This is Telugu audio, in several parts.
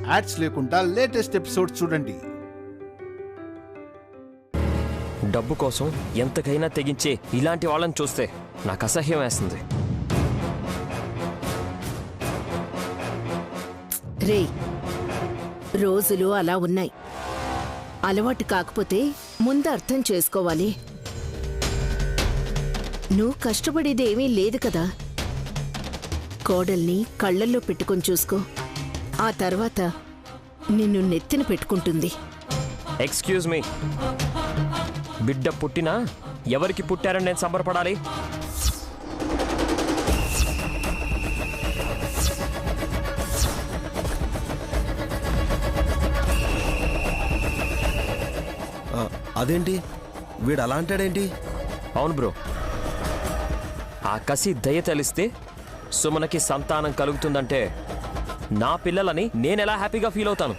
యాడ్స్ లేకుండా లేటెస్ట్ ఎపిసోడ్ చూడండి. డబ్బు కోసం ఎంతకైనా తెగించే ఇలాంటి వాళ్ళని చూస్తే నాకు అసహ్యం వేస్తుంది. రే, రోజులు అలా ఉన్నాయి. అలవాటు కాకపోతే ముందు అర్థం చేసుకోవాలి. నువ్వు కష్టపడేదేమీ లేదు కదా. కోడల్ని కళ్ళల్లో పెట్టుకొని చూసుకో. ఆ తర్వాత నిన్ను నెత్తిన పెట్టుకుంటుంది. ఎక్స్క్యూజ్ మీ, బిడ్డ పుట్టినా ఎవరికి పుట్టారని నేను సంబరపడాలి? అదేంటి వీడు అలా అంటాడేంటి? అవును బ్రో, ఆ కసి దయ తెలిస్తే సుమనకి సంతానం కలుగుతుందంటే నా పిల్లలని నేనెలా హ్యాపీగా ఫీల్ అవుతాను?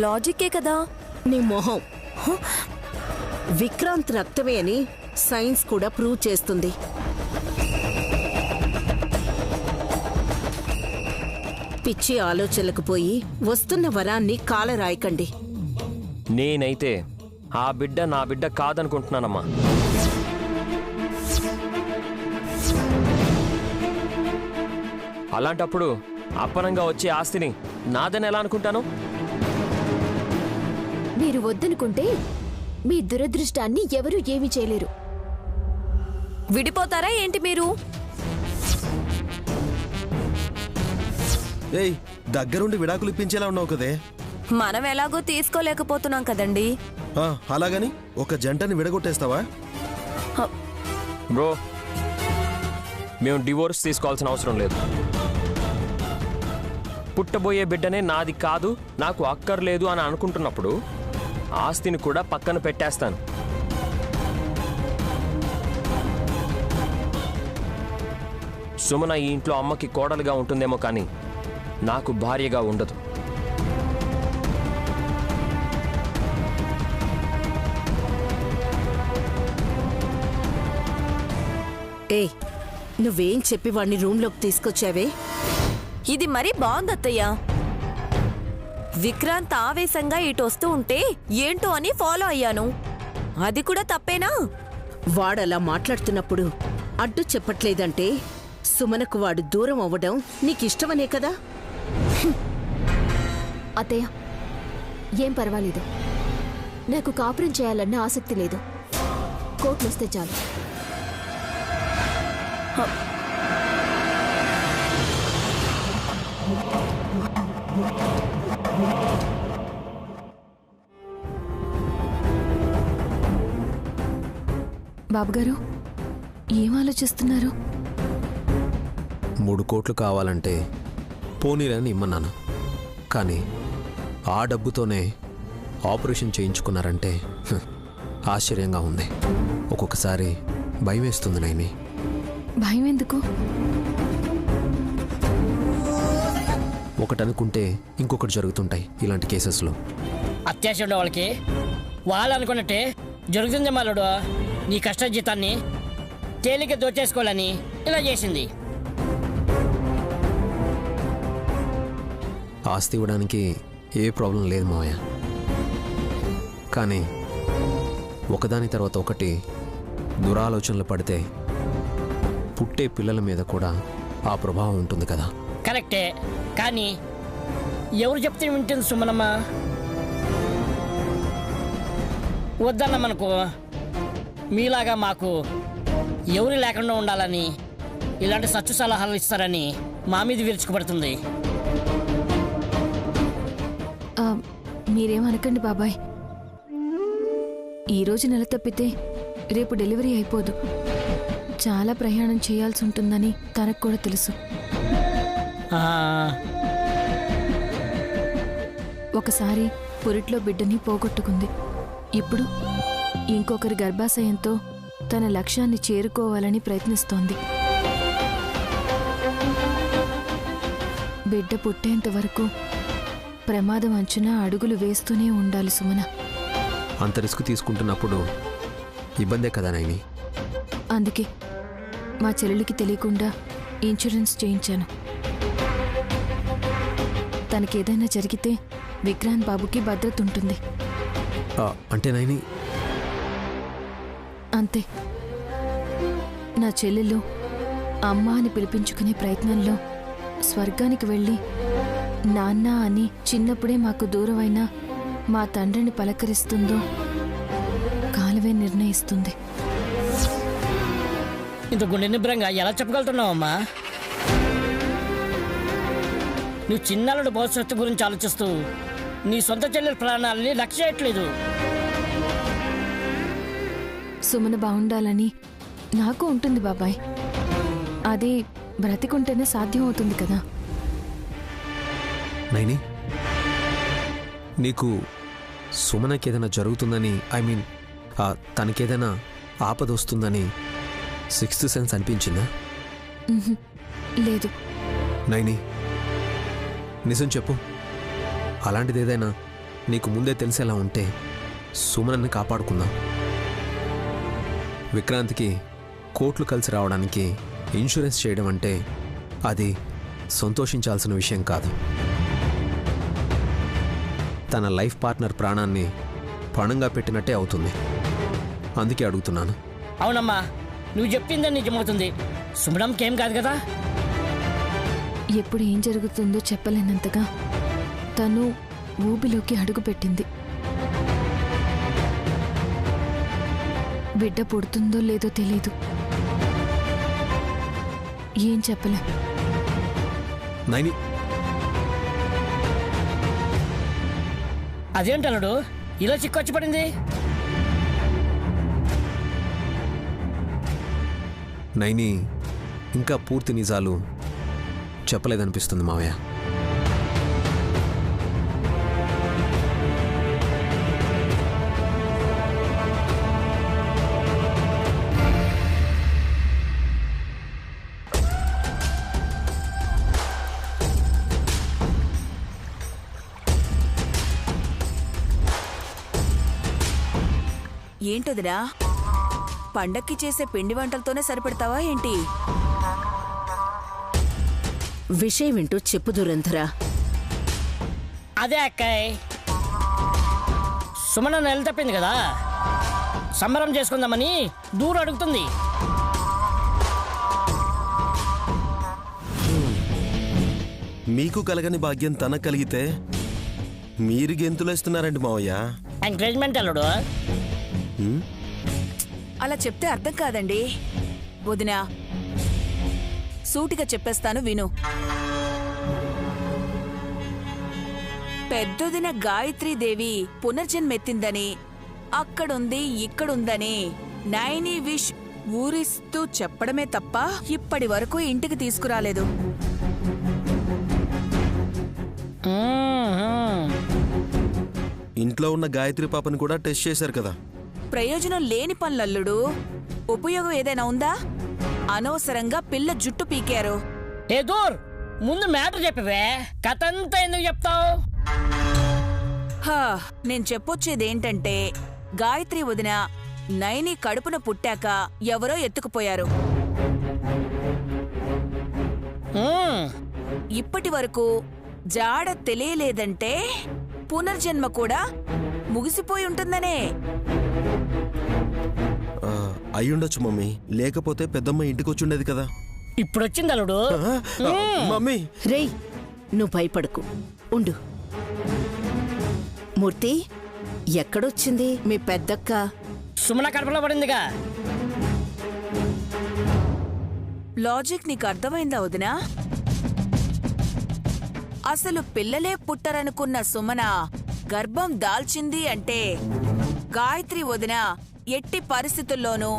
లాజిక్కే కదా. నీ మొహం. విక్రాంత్ రక్తమే అని సైన్స్ కూడా ప్రూవ్ చేస్తుంది. పిచ్చి ఆలోచనలకు పోయి వస్తున్న వరాన్ని కాలరాయకండి. నేనైతే ఆ బిడ్డ నా బిడ్డ కాదనుకుంటున్నానమ్మా. అలాంటప్పుడు అప్పనంగా వచ్చే ఆస్తిని నాదని ఎలా అనుకుంటాను? మీరు వద్దనుకుంటే మీ దురదృష్టాన్ని ఎవరూ ఏమీ చేయలేరు. విడిపోతారా ఏంటి మీరు? ఏయ్, దగ్గరుండి విడాకులు ఇప్పించేలా ఉన్నావు కదే. మనం ఎలాగో తీసుకోలేకపోతున్నాం కదండి. అలాగని ఒక జంటని విడగొట్టేస్తావా? బ్రో, మేము డివోర్స్ తీసుకోవాల్సిన అవసరం లేదు. పుట్టబోయే బిడ్డనే నాది కాదు, నాకు అక్కర్లేదు అని అనుకుంటున్నప్పుడు ఆస్తిని కూడా పక్కన పెట్టేస్తాను. సుమన ఈ ఇంట్లో అమ్మకి కోడలుగా ఉంటుందేమో కానీ నాకు భార్యగా ఉండదు. ఏయ్, నువ్వేం చెప్పి వాడిని రూంలోకి తీసుకొచ్చావే? ఇది మరీ బాగుందత్తయ్య. విక్రాంత్ ఆవేశంగా ఇటు వస్తూ ఉంటే ఏంటో అని ఫాలో అయ్యాను. అది కూడా తప్పేనా? వాడలా మాట్లాడుతున్నప్పుడు అడ్డు చెప్పట్లేదంటే సుమనకు వాడు దూరం అవ్వడం నీకిష్టమనే కదా? అత్తయ్య, ఏం పర్వాలేదు. నాకు కాపురం చేయాలన్న ఆసక్తి లేదు. కోర్టులు వస్తే చాలు. బాబుగారు, ఏం ఆలోచిస్తున్నారు? 3 కోట్లు కావాలంటే పోనీలని ఇమ్మన్నాను. కానీ ఆ డబ్బుతోనే ఆపరేషన్ చేయించుకున్నారంటే ఆశ్చర్యంగా ఉంది. ఒక్కొక్కసారి భయం వేస్తుంది నైని. భయం ఎందుకు? ఒకటనుకుంటే ఇంకొకటి జరుగుతుంటాయి ఇలాంటి కేసెస్లో. అత్యాశ వాళ్ళకి వాళ్ళు అనుకున్నట్టే జరుగుతుంది. మాలుడు నీ కష్టజీతాన్ని తేలిక దోచేసుకోవాలని ఇలా చేసింది. ఆస్తి ఇవ్వడానికి ఏ ప్రాబ్లం లేదు మావయ్య. కానీ ఒకదాని తర్వాత ఒకటి దురాలోచనలు పడితే పుట్టే పిల్లల మీద కూడా ఆ ప్రభావం ఉంటుంది కదా. కరెక్టే, కానీ ఎవరు చెప్తే వింటుంది సుమనమ్మ? వద్దన్నమనుకో, మీలాగా మాకు ఎవరు లేకుండా ఉండాలని ఇలాంటి సచ్చు సలహాలు ఇస్తారని మా మీద విరుచుకుపడుతుంది. మీరేమనకండి బాబాయ్. ఈరోజు నెల తప్పితే రేపు డెలివరీ అయిపోదు. చాలా ప్రయాణం చేయాల్సి ఉంటుందని తనకు కూడా తెలుసు. ఒకసారి పురిట్లో బిడ్డని పోగొట్టుకుంది. ఇప్పుడు ఇంకొకరి గర్భాశయంతో తన లక్ష్యాన్ని చేరుకోవాలని ప్రయత్నిస్తోంది. బిడ్డ పుట్టేంత వరకు ప్రమాదం అంచున అడుగులు వేస్తూనే ఉండాలి సుమన. అంత రిస్క్ తీసుకుంటున్నప్పుడు ఇబ్బందే కదా నైని. అందుకే మా చెల్లెలికి తెలియకుండా ఇన్సూరెన్స్ చేయించాను. తనకేదైనా జరిగితే విక్రాంత్ బాబుకి భద్రత ఉంటుంది. అంటే నైని అంతే. నా చెల్లెలు అమ్మ అని పిలిపించుకునే ప్రయత్నంలో స్వర్గానికి వెళ్ళి నాన్న అని చిన్నప్పుడే మాకు దూరమైన మా తండ్రిని పలకరిస్తుందో కాలవే నిర్ణయిస్తుంది. ఇంత గుండె నిబ్రంగా ఎలా చెప్పగలుగుతున్నావమ్మా? నువ్వు చిన్నాళ్ళ భవిష్యత్తు గురించి ఆలోచిస్తూ నీ సొంత చెల్లెల ప్రాణాలని లక్ష్య చేయట్లేదు. సుమన బాగుండాలని నాకు ఉంటుంది బాబాయ్. అది బ్రతికుంటేనే సాధ్యం అవుతుంది కదా. నైని, నీకు సుమనకి ఏదైనా జరుగుతుందని, ఐ మీన్ తనకేదైనా ఆపద వస్తుందని సిక్స్త్ సెన్స్ అనిపించిందా? లేదు. నైని, నిజం చెప్పు. అలాంటిది ఏదైనా నీకు ముందే తెలిసేలా ఉంటే సుమనని కాపాడుకుందాం. విక్రాంత్కి కోట్లు కలిసి రావడానికి ఇన్సూరెన్స్ చేయడం అంటే అది సంతోషించాల్సిన విషయం కాదు. తన లైఫ్ పార్ట్నర్ ప్రాణాన్ని పణంగా పెట్టినట్టే అవుతుంది. అందుకే అడుగుతున్నాను. అవునమ్మా, నువ్వు చెప్పిందే నిజమవుతుంది. సుమనంకేం కాదు కదా. ఎప్పుడు ఏం జరుగుతుందో చెప్పలేనంతగా తను ఊబిలోకి అడుగుపెట్టింది. బిడ్డ పుడుతుందో లేదో తెలీదు. ఏం చెప్పలే. నైని, అదేంటన్నాడు ఇలా చిక్కొచ్చి పడింది? నైని ఇంకా పూర్తి నిజాలు చెప్పలేదనిపిస్తుంది మావయ్య. ఏంటదిరా, పండక్కి చేసే పిండి వంటలతోనే సరిపెడతావా ఏంటి? విషయం ఏంటో చెప్పు దురంధరా. అదే అక్కాయ్, సుమన నెల తప్పింది కదా, సంబరం చేసుకుందామని దూరం అడుగుతుంది. మీకు కలగని భాగ్యం తనకు కలిగితే మీరు గెంతులేస్తున్నారండి మావయ్య. ఎంకరేజ్మెంట్ అల్లుడు. అలా చెప్తే అర్థం కాదండి వదినా. సూటిగా చెప్పేస్తాను విను. పెద్దొదిన గాయత్రీదేవి పునర్జన్మెత్తిందని, అక్కడుంది ఇక్కడుందని నైని విష్ ఊరిస్తూ చెప్పడమే తప్ప ఇప్పటి వరకు ఇంటికి తీసుకురాలేదు. ఇంట్లో ఉన్న గాయత్రి పాపని కూడా టెస్ట్ చేశారు కదా. ప్రయోజనం లేని పనులల్లుడు. ఉపయోగం ఏదైనా ఉందా? అనవసరంగా పిల్ల జుట్టు పీకారు. ఏ దూర్, ముందు మ్యాటర్ చెప్పవే, కథ అంతా ఎందుకు చెప్తావు? నేను చెప్పొచ్చేదేంటంటే, గాయత్రి వదిన నైని కడుపున పుట్టాక ఎవరో ఎత్తుకుపోయారు. ఇప్పటి వరకు జాడ తెలియలేదంటే పునర్జన్మ కూడా ముగిసిపోయి ఉంటుందనే. అయ్యుండొచ్చు మమ్మీ, లేకపోతే పెద్దమ్మ ఇంటికి వచ్చుండేది కదా. ఇప్పుడొచ్చింది అల్లుడు. మమ్మీ, రేయ్, నువ్వు భయపడకు, ఉండు. మూర్తి, ఎక్కడొచ్చింది మీ పెద్దక్క? సుమన కడుపులో పడిందిగా. లాజిక్ నీకు అర్థమైందా వదినా? అసలు పిల్లలే పుట్టరనుకున్న సుమన గర్భం దాల్చింది అంటే గాయత్రి వదిన ఎట్టి పరిస్థితుల్లోనూ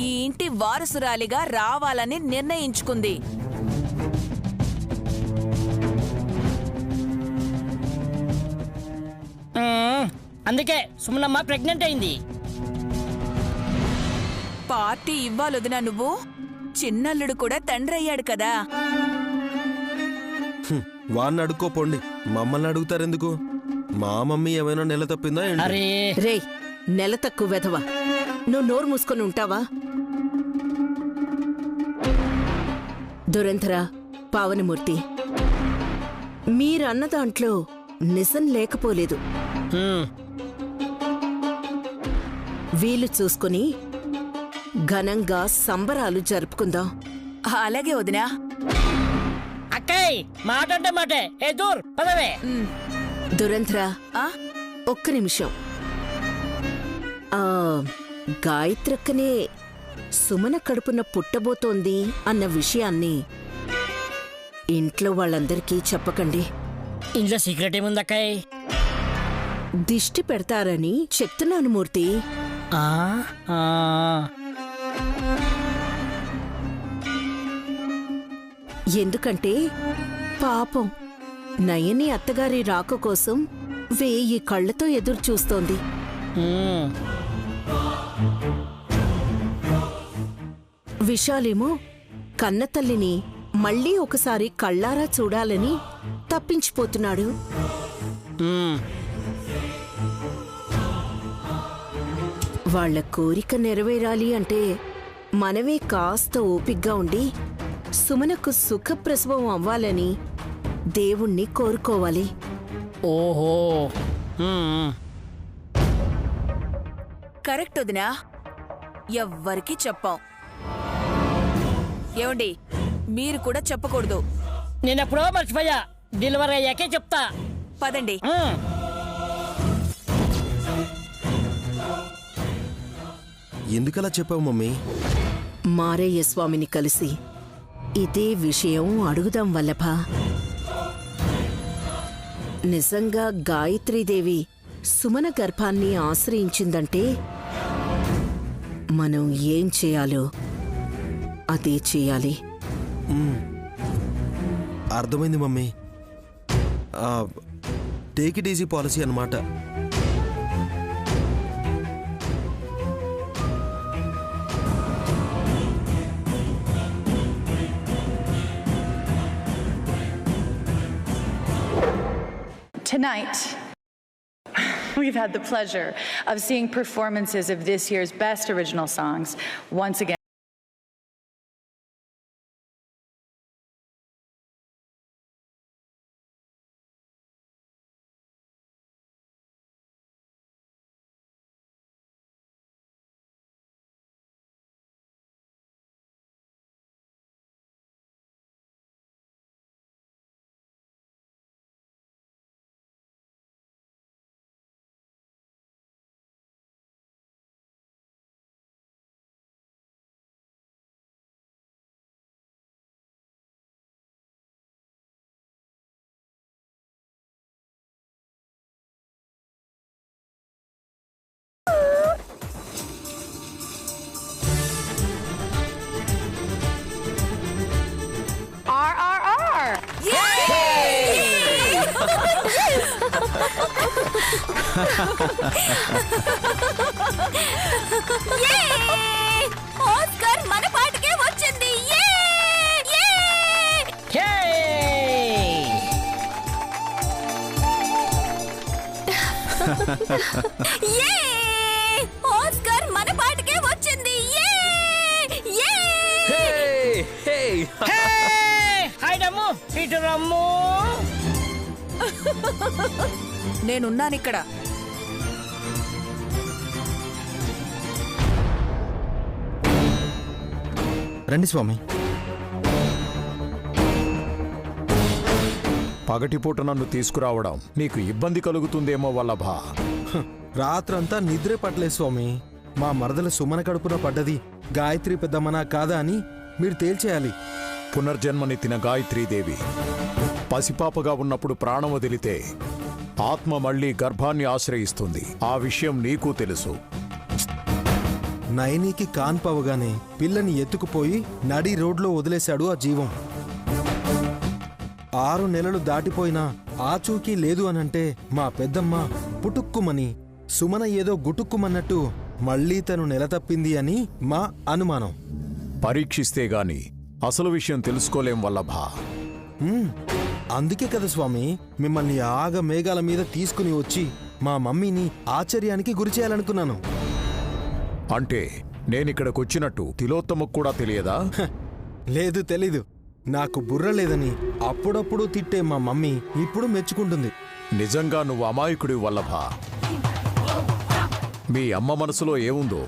ఈ ఇంటి వారసురాలిగా రావాలని నిర్ణయించుకుంది. అందుకే సుమనమ్మ ప్రెగ్నెంట్ అయింది. పార్టీ ఇవ్వాలొదినా నువ్వు. చిన్నల్లుడు కూడా తండ్రి అయ్యాడు కదా. వాడిని అడుక్కోపోండి, మమ్మల్ని అడుగుతారెందుకు? మా మమ్మీ ఏమైనా నెల తప్పిందా ఏంటి? అరే రేయ్, నెల తక్కువ వెధవా, నువ్వు నోరు మూసుకొని ఉంటావా? దురంధర, పావనమూర్తి, మీరన్న దాంట్లో నిజం లేకపోలేదు. వీలు చూసుకుని ఘనంగా సంబరాలు జరుపుకుందాం. అలాగే వదినా. అక్కయ్ మాట అంటే మాటే. ఏ దూర్ పదవే. దురంధర, ఆ? ఒక్క నిమిషం. గాయత్రక్కనే సుమన కడుపున పుట్టబోతోంది అన్న విషయాన్ని ఇంట్లో వాళ్ళందరికీ చెప్పకండి. ఇంట్లో సీక్రెట్ ఏముంది అక్కయ్? దిష్టి పెడతారని చెప్తున్నాను మూర్తి. ఎందుకంటే పాపం నయని అత్తగారి రాక కోసం 1000 కళ్ళతో ఎదురు చూస్తోంది. విశాలేమో కన్నతల్లిని మళ్ళీ ఒకసారి కళ్ళారా చూడాలని తప్పించిపోతున్నాడు. వాళ్ల కోరిక నెరవేరాలి అంటే మనమే కాస్త ఓపిగ్గా ఉండి సుమనకు సుఖప్రసవం అవ్వాలని దేవుణ్ణి కోరుకోవాలి. ఓహో, కరెక్ట్ వదినా. ఎవ్వరికి చెప్పాం. ఏమండి, మీరు కూడా చెప్పకూడదు. నేనెప్పుడో మర్చిపోయా. డెలివరీ అయ్యాకే చెప్తా. పదండి. ఎందుకలా చెప్పావు మమ్మీ? మారయ్య స్వామిని కలిసి ఇదే విషయం అడుగుదాం వల్లభ. నిజంగా గాయత్రీదేవి సుమన గర్భాన్ని ఆశ్రయించిందంటే మనం ఏం చేయాలో అదే చేయాలి. అర్థమైంది mummy. Take it easy policy అన్నమాట. Tonight, we've had the pleasure of seeing performances of this year's best original songs. Once again, Oscar మన పాటకే వచ్చింది. ఆస్కార్ మన పాటకే వచ్చింది. నేనున్నానిక్కడ. రండి స్వామి. పగటిపూట నన్ను తీసుకురావడం నీకు ఇబ్బంది కలుగుతుందేమో వల్లభా. రాత్రంతా నిద్రే పట్టలేదు స్వామి. మా మరదల సుమన కడుపున పడ్డది గాయత్రి పెద్దమ్మనా కాదా అని మీరు తేల్చేయాలి. పునర్జన్మనెత్తిన గాయత్రీదేవి పసిపాపగా ఉన్నప్పుడు ప్రాణం వదిలితే ఆత్మ మళ్లీ గర్భాన్ని ఆశ్రయిస్తుంది. ఆ విషయం నీకు తెలుసు. నయనికి కాన్పవగానే పిల్లని ఎత్తుకుపోయి నడి రోడ్లో వదిలేశాడు ఆ జీవం. 6 నెలలు దాటిపోయినా ఆచూకీ లేదు అనంటే మా పెద్దమ్మ పుటుక్కుమని సుమన ఏదో గుటుక్కుమన్నట్టు మళ్లీ తను నెలతప్పింది అని మా అనుమానం. పరీక్షిస్తే గాని అసలు విషయం తెలుసుకోలేం వల్లభా. అందుకే కదా స్వామి మిమ్మల్ని ఆగ మేఘాల మీద తీసుకుని వచ్చి మా మమ్మీని ఆశ్చర్యానికి గురిచేయాలనుకున్నాను. అంటే నేనిక్కడికొచ్చినట్టు తిలోత్తమకు కూడా తెలియదా? లేదు, తెలీదు. నాకు బుర్ర లేదని అప్పుడప్పుడు తిట్టే మా మమ్మీ ఇప్పుడు మెచ్చుకుంటుంది. నిజంగా నువ్వు అమాయకుడి వల్లభ. మీ అమ్మ మనసులో ఏముందో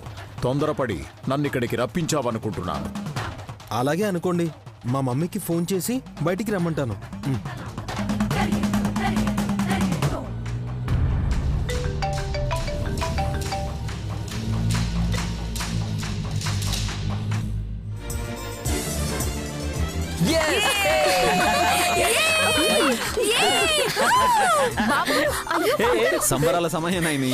తొందరపడి నన్నిక్కడికి రప్పించావనుకుంటున్నాను. అలాగే అనుకోండి. మా మమ్మీకి ఫోన్ చేసి బయటికి రమ్మంటాను. సంబరాల సమయం నాయని.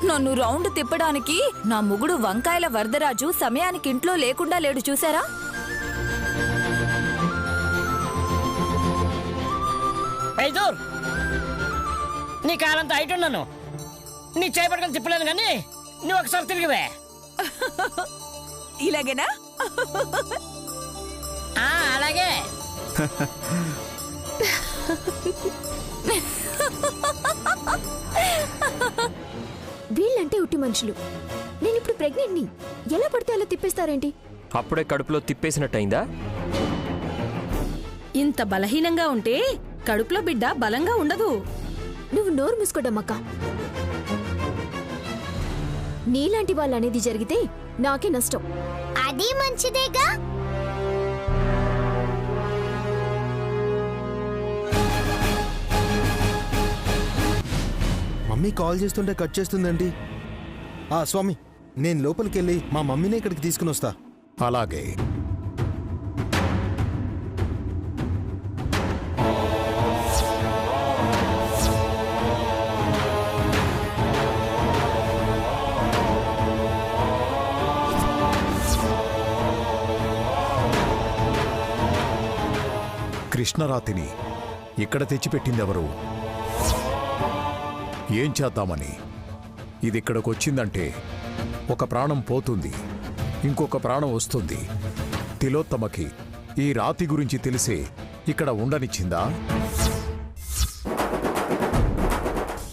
నన్ను రౌండ్ తిప్పడానికి నా మొగుడు వంకాయల వరదరాజు సమయానికి ఇంట్లో లేకుండా లేడు చూసారా? నీ కాలంతా అయిటున్నాను, నీ చేపట్టుకొని తిప్పలేను కానీ నువ్వు ఒకసారి తిరిగివే. ఇలాగేనా? అలాగే. వీళ్ళంటే ఉట్టి మనుషులు. నేను ఇప్పుడు ప్రెగ్నెంట్ని, ఎలా పడితే అలా తిప్పేస్తారేంటి? అప్పుడే కడుపులో తిప్పేసినట్టయిందా? ఇంత బలహీనంగా ఉంటే కడుపులో బిడ్డ బలంగా ఉండదు. నువ్వు నోరు మూసుకోడమ్మక్క. నీలాంటి వాళ్ళనేది జరిగితే నాకే నష్టం. అది మంచిదేగా. మమ్మీ కాల్ చేస్తుంటే కట్ చేస్తుందండి. స్వామి, నేను లోపలికెళ్ళి మా మమ్మీనే ఇక్కడికి తీసుకుని వస్తా. అలాగే. కృష్ణరాతిని ఇక్కడ తెచ్చిపెట్టిందెవరు? ఏం చేద్దామని? ఇది ఇక్కడికొచ్చిందంటే ఒక ప్రాణం పోతుంది, ఇంకొక ప్రాణం వస్తుంది. తిలోత్తమకి ఈ రాతి గురించి తెలిసే ఇక్కడ ఉండనిచ్చిందా?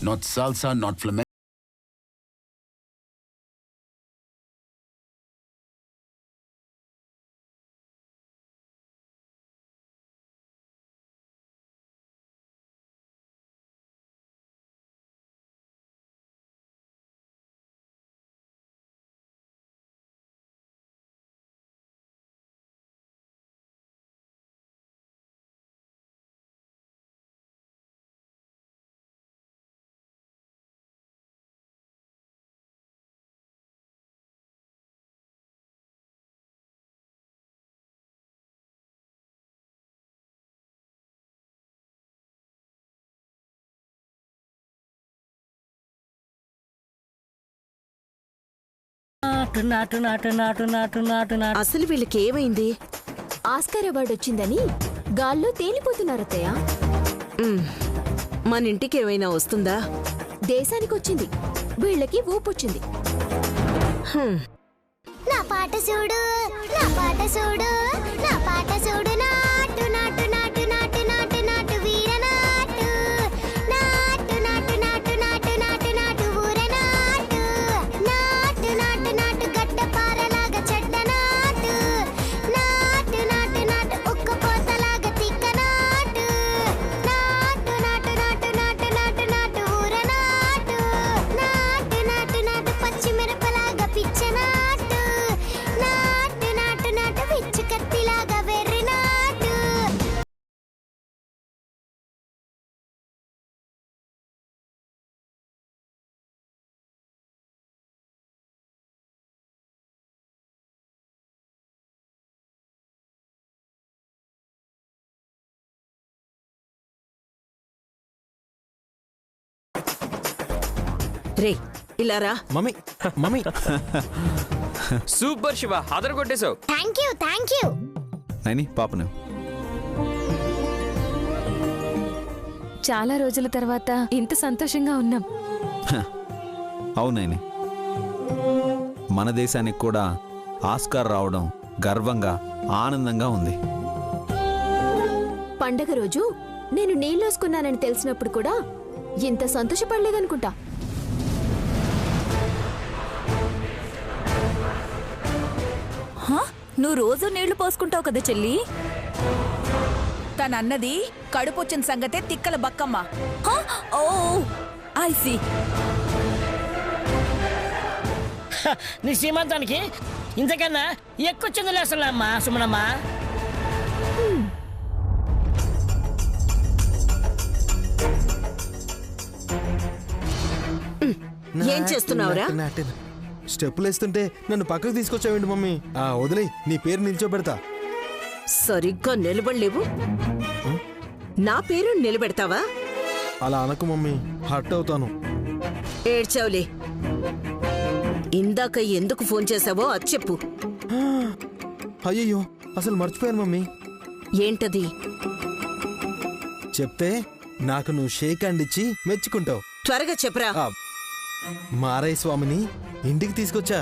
Not salsa, not flamenco. అసలు వీళ్ళకి ఏమైంది? ఆస్కార్ అవార్డు వచ్చిందని గాల్లో తేలిపోతున్నారత్తయ్య. మన ఇంటికి ఏమైనా వస్తుందా? దేశానికి వచ్చింది, వీళ్ళకి ఊపొచ్చింది. నా పాట చూడు, నా పాట చూడు, నా పాట చూడు. నాటు నాటు నాటు నాటు నాటు నాటు వీర నాటు. నాటు నాటు నాటు నాటు నాటు నాటు ఊర నాటు. నాటు నాటు నాటు గడ్డ పారలాగా చెడ్డ నాటు. నాటు నాటు నాటు ఉక్క పోతలాగా తిక్క నాటు. నాటు నాటు నాటు నాటు నాటు నాటు ఊర నాటు. నాటు నాటు నాటు పచ్చి మిరపలాగా పిచ్చ నాటు. నాటు నాటు నాటు విచ్చు కత్తిలాగా వెర్రి నాటు. రే ఇలారా. Mummy mummy. సూపర్ శివ, అదరగొట్టేశావు. Thank you, thank you. నాయని పాపను. చాలా రోజుల తర్వాత ఇంత సంతోషంగా ఉన్నాం. అవునాయని, మన దేశానికి కూడా ఆస్కార్ రావడం గర్వంగా ఆనందంగా ఉంది. పండగ రోజు నేను నీళ్ళోసుకున్నానని తెలిసినప్పుడు కూడా ఇంత సంతోషపడలేదనుకుంటా. నువ్వు రోజు నీళ్లు పోసుకుంటావు కదా చెల్లి. తనన్నది కడుపొచ్చిన సంగతే తిక్కల బక్కమ్మ. ఓ ఐ సీ. నీ శ్రీమంతానికి ఇంతకన్నా ఎక్కువ చిందులు వేస్తున్నామ్మా సుమనమ్మ. ఏం చేస్తున్నావురా? స్టెప్పులు వేస్తుంటే నన్ను పక్కకు తీసుకొచ్చావేంటి మమ్మీ? వదిలే, నీ పేరు నిల్చోబెడతా. సరిగ్గా నిలబడలేవు, నా పేరు నిలబెడతావా? అలా అనకు మమ్మీ, హర్ట్ అవుతాను. ఏడ్చావులే. ఇందాక ఎందుకు ఫోన్ చేశావో అది చెప్పు. అయ్యయ్యో, అసలు మర్చిపోయాను మమ్మీ. ఏంటది? చెప్తే నాకు నువ్వు షేక్ హ్యాండ్ ఇచ్చి మెచ్చుకుంటావు. త్వరగా చెప్పరా. మారయ్య స్వామిని ఇంటికి తీసుకొచ్చా.